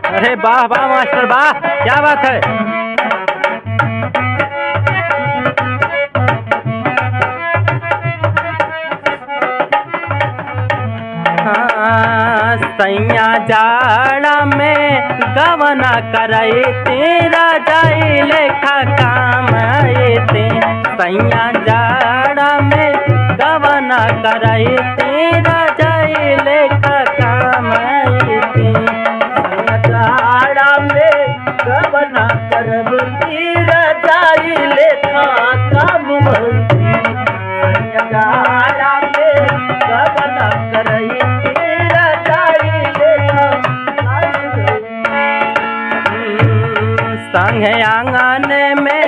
अरे वाह वाह मास्टर वाह, क्या बात है। सैया जाड़ा में गवना करई तेरा जाई लेखा काम आते। सैया जाड़ा में गवना करई तेरा जाई लेखा काम आते। जाड़ा में गवना करब तेरा जाई लेखा काम आते। जाड़ा में गवना करई तेरा जाई लेखा संगे आंगन में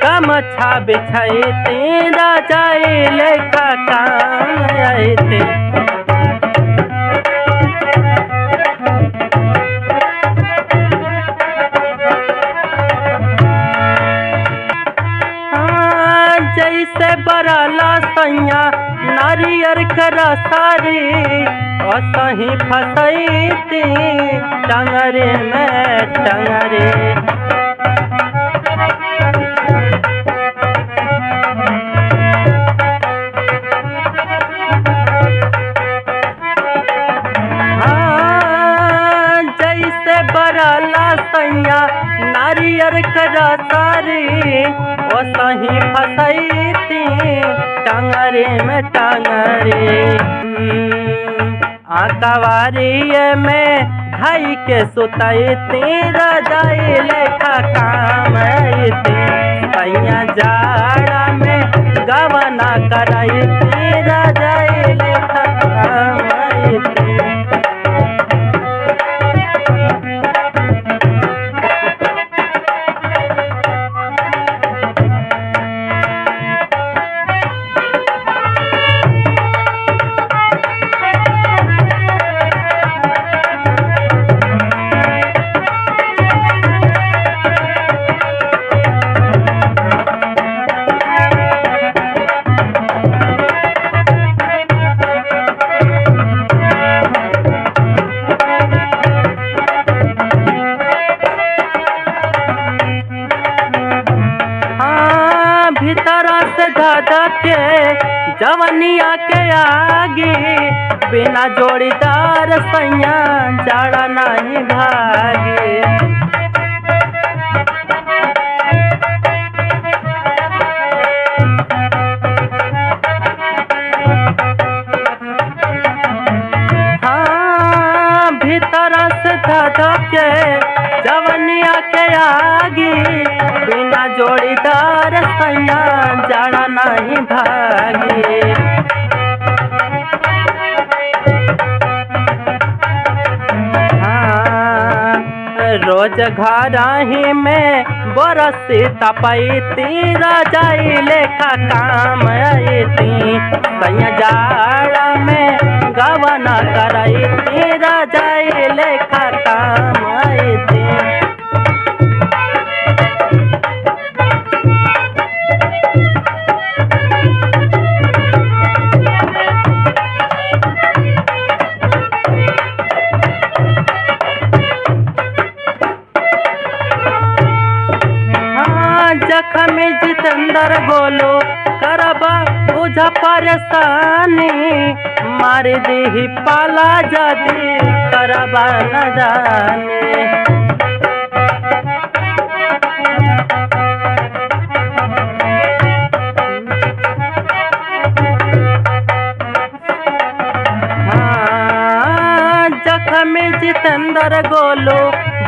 गमछा बिछाई तेरा जाई लेखा काम आते। जैसे बरला सैया नारियर करा सारी असही फसैती टंगरे में टंगरे। जैसे बरला सैया नारियर करा सारी सही फसैती टंगरे में टंगरे। आकवारिये में धाई के सुतई तेरा जाई लेखा काम आते। सैया जाड़ा में गवना करई तेरा जाई लेखा काम आते। भीतरा से दादा के जवनिया के आगे बिना जोड़ीदार सैया जाड़ा नहीं भागे। हाँ भीतरा से दादा के जवनिया के आगे बिना जोड़ीदार सैया जाड़ा नहीं भागे। रोज घराही में बरसी तपई तेरा जाई लेखा काम आती। सैया जाड़ा में गवना करई तेरा जाई लेखा काम आती। जखम जितेंद्र गोलो करबा बुझा परेशानी मार दी पाला जदी करबा न जानी। जखम जितेंद्र गोलो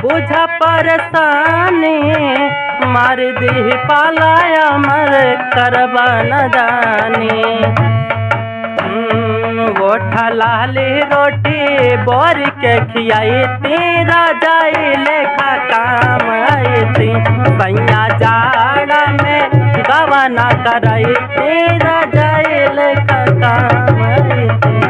बुझा परेशानी मार दी पालाया मर करबा न जानी। लेखा लाली रोटी बोर के खियाई ती रजाई लेखा काम आईती सैया जाड़ा में गवना कराई ती रजाई लेखा काम आईती।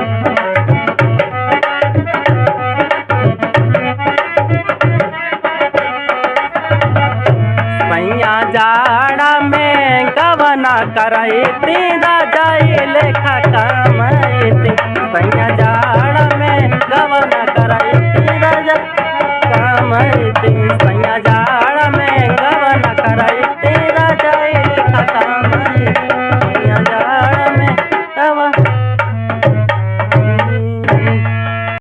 सैया जाड़ा में गवना कराई ती रजाई लेखा काम आईती सैया जाड़ा में गवना कराई ती रजाई काम आईती।